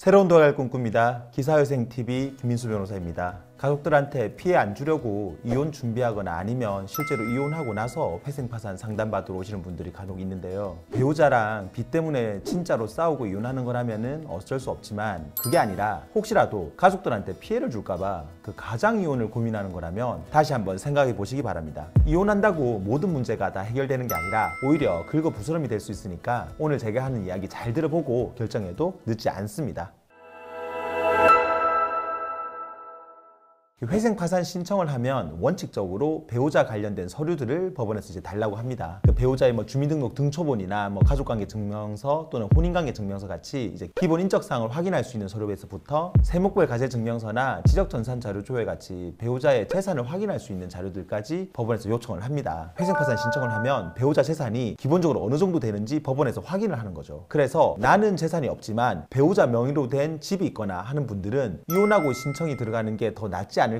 새로운 도약을 꿈꿉니다. 기사회생TV 김민수 변호사입니다. 가족들한테 피해 안 주려고 이혼 준비하거나 아니면 실제로 이혼하고 나서 회생파산 상담받으러 오시는 분들이 간혹 있는데요. 배우자랑 빚 때문에 진짜로 싸우고 이혼하는 거라면은 어쩔 수 없지만 그게 아니라 혹시라도 가족들한테 피해를 줄까봐 그 가장 이혼을 고민하는 거라면 다시 한번 생각해 보시기 바랍니다. 이혼한다고 모든 문제가 다 해결되는 게 아니라 오히려 긁어부스럼이 될 수 있으니까 오늘 제가 하는 이야기 잘 들어보고 결정해도 늦지 않습니다. 회생파산 신청을 하면 원칙적으로 배우자 관련된 서류들을 법원에서 이제 달라고 합니다. 그 배우자의 주민등록 등초본이나 가족관계 증명서 또는 혼인관계 증명서 같이 이제 기본 인적 사항을 확인할 수 있는 서류에서부터 세목별 가세 증명서나 지적전산 자료 조회 같이 배우자의 재산을 확인할 수 있는 자료들까지 법원에서 요청을 합니다. 회생파산 신청을 하면 배우자 재산이 기본적으로 어느 정도 되는지 법원에서 확인을 하는 거죠. 그래서 나는 재산이 없지만 배우자 명의로 된 집이 있거나 하는 분들은 이혼하고 신청이 들어가는 게 더 낫지 않을까?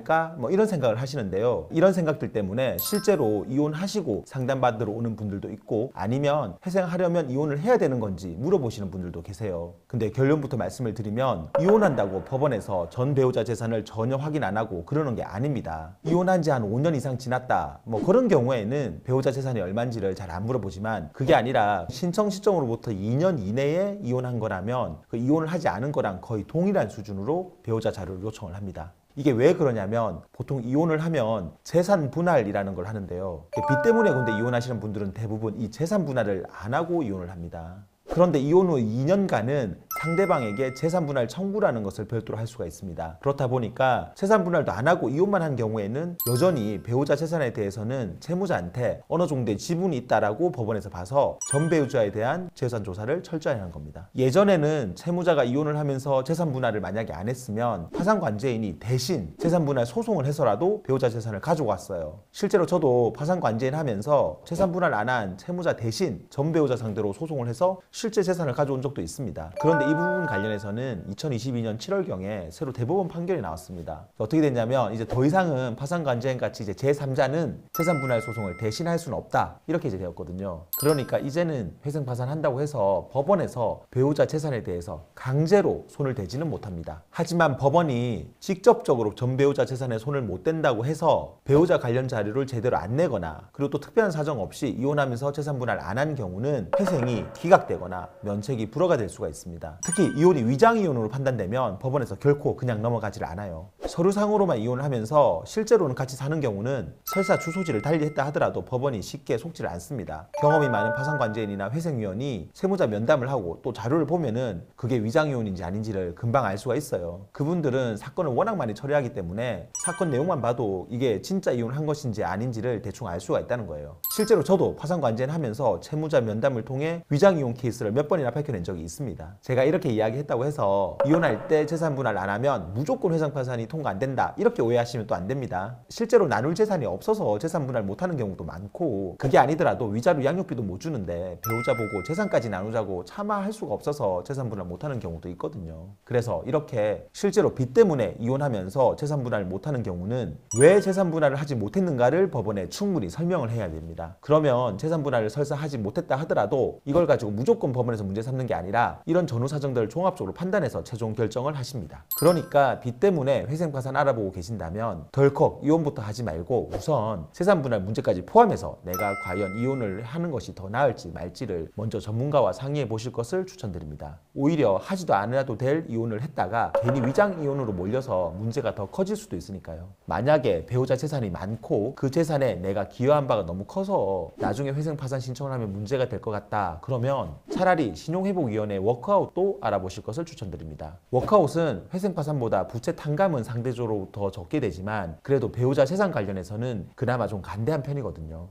이런 생각을 하시는데요. 이런 생각들 때문에 실제로 이혼하시고 상담받으러 오는 분들도 있고 아니면 회생하려면 이혼을 해야 되는 건지 물어보시는 분들도 계세요. 근데 결론부터 말씀을 드리면 이혼한다고 법원에서 전 배우자 재산을 전혀 확인 안 하고 그러는 게 아닙니다. 이혼한 지 한 5년 이상 지났다 그런 경우에는 배우자 재산이 얼마인지를 잘 안 물어보지만 그게 아니라 신청 시점으로부터 2년 이내에 이혼한 거라면 그 이혼을 하지 않은 거랑 거의 동일한 수준으로 배우자 자료를 요청을 합니다. 이게 왜 그러냐면 보통 이혼을 하면 재산 분할이라는 걸 하는데요. 빚 때문에 근데 이혼하시는 분들은 대부분 이 재산 분할을 안 하고 이혼을 합니다. 그런데 이혼 후 2년간은 상대방에게 재산분할 청구라는 것을 별도로 할 수가 있습니다. 그렇다 보니까 재산분할도 안 하고 이혼만 한 경우에는 여전히 배우자 재산에 대해서는 채무자한테 어느 정도의 지분이 있다라고 법원에서 봐서 전 배우자에 대한 재산 조사를 철저히 하는 겁니다. 예전에는 채무자가 이혼을 하면서 재산분할을 만약에 안 했으면 파산관제인이 대신 재산분할 소송을 해서라도 배우자 재산을 가지고 왔어요. 실제로 저도 파산관제인 하면서 재산분할 안 한 채무자 대신 전 배우자 상대로 소송을 해서 실제 재산을 가져온 적도 있습니다. 그런데 이 부분 관련해서는 2022년 7월경에 새로 대법원 판결이 나왔습니다. 어떻게 됐냐면 이제 더 이상은 파산관제인 같이 이제 제3자는 재산분할 소송을 대신할 수는 없다 이렇게 이제 되었거든요. 그러니까 이제는 회생파산한다고 해서 법원에서 배우자 재산에 대해서 강제로 손을 대지는 못합니다. 하지만 법원이 직접적으로 전 배우자 재산에 손을 못 댄다고 해서 배우자 관련 자료를 제대로 안 내거나 그리고 또 특별한 사정 없이 이혼하면서 재산분할 안 한 경우는 회생이 기각되거나 면책이 불허가 될 수가 있습니다. 특히 이혼이 위장이혼으로 판단되면 법원에서 결코 그냥 넘어가질 않아요. 서류상으로만 이혼을 하면서 실제로는 같이 사는 경우는 설사 주소지를 달리했다 하더라도 법원이 쉽게 속지를 않습니다. 경험이 많은 파산관제인이나 회생위원이 세무자 면담을 하고 또 자료를 보면은 그게 위장이혼인지 아닌지를 금방 알 수가 있어요. 그분들은 사건을 워낙 많이 처리하기 때문에 사건 내용만 봐도 이게 진짜 이혼을 한 것인지 아닌지를 대충 알 수가 있다는 거예요. 실제로 저도 파산관제인 하면서 채무자 면담을 통해 위장이혼 케이스를 몇 번이나 밝혀낸 적이 있습니다. 제가 이렇게 이야기했다고 해서 이혼할 때 재산분할 안 하면 무조건 회생파산이 통과 안 된다 이렇게 오해하시면 또 안 됩니다. 실제로 나눌 재산이 없어서 재산분할 못하는 경우도 많고 그게 아니더라도 위자료 양육비도 못 주는데 배우자 보고 재산까지 나누자고 차마 할 수가 없어서 재산분할 못하는 경우도 있거든요. 그래서 이렇게 실제로 빚 때문에 이혼하면서 재산분할 못하는 경우는 왜 재산분할을 하지 못했는가를 법원에 충분히 설명을 해야 됩니다. 그러면 재산분할을 설사 하지 못했다 하더라도 이걸 가지고 무조건 법원에서 문제 삼는 게 아니라 이런 전후 사정들을 종합적으로 판단해서 최종 결정을 하십니다. 그러니까 빚 때문에 회생파산 알아보고 계신다면 덜컥 이혼부터 하지 말고 우선 재산분할 문제까지 포함해서 내가 과연 이혼을 하는 것이 더 나을지 말지를 먼저 전문가와 상의해 보실 것을 추천드립니다. 오히려 하지도 않아도 될 이혼을 했다가 괜히 위장 이혼으로 몰려서 문제가 더 커질 수도 있으니까요. 만약에 배우자 재산이 많고 그 재산에 내가 기여한 바가 너무 커서 나중에 회생파산 신청을 하면 문제가 될 것 같다 그러면 차라리 신용회복위원회 워크아웃도 알아보실 것을 추천드립니다. 워크아웃은 회생파산보다 부채 탕감은 상대적으로 더 적게 되지만 그래도 배우자 재산 관련해서는 그나마 좀 간대한 편이거든요.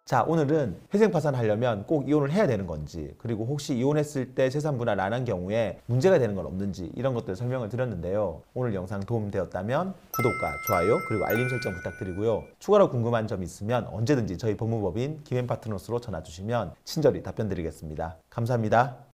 자, 오늘은 회생파산 하려면 꼭 이혼을 해야 되는 건지 그리고 혹시 이혼했을 때 재산분할 안 한 경우에 문제가 되는 건 없는지 이런 것들 설명을 드렸는데요. 오늘 영상 도움되었다면 구독과 좋아요 그리고 알림 설정 부탁드리고요. 추가로 궁금한 점 있으면 언제든지 저희 법무법인 김앤파트너스로 전화 주시면 친절히 답변 드리겠습니다. 감사합니다.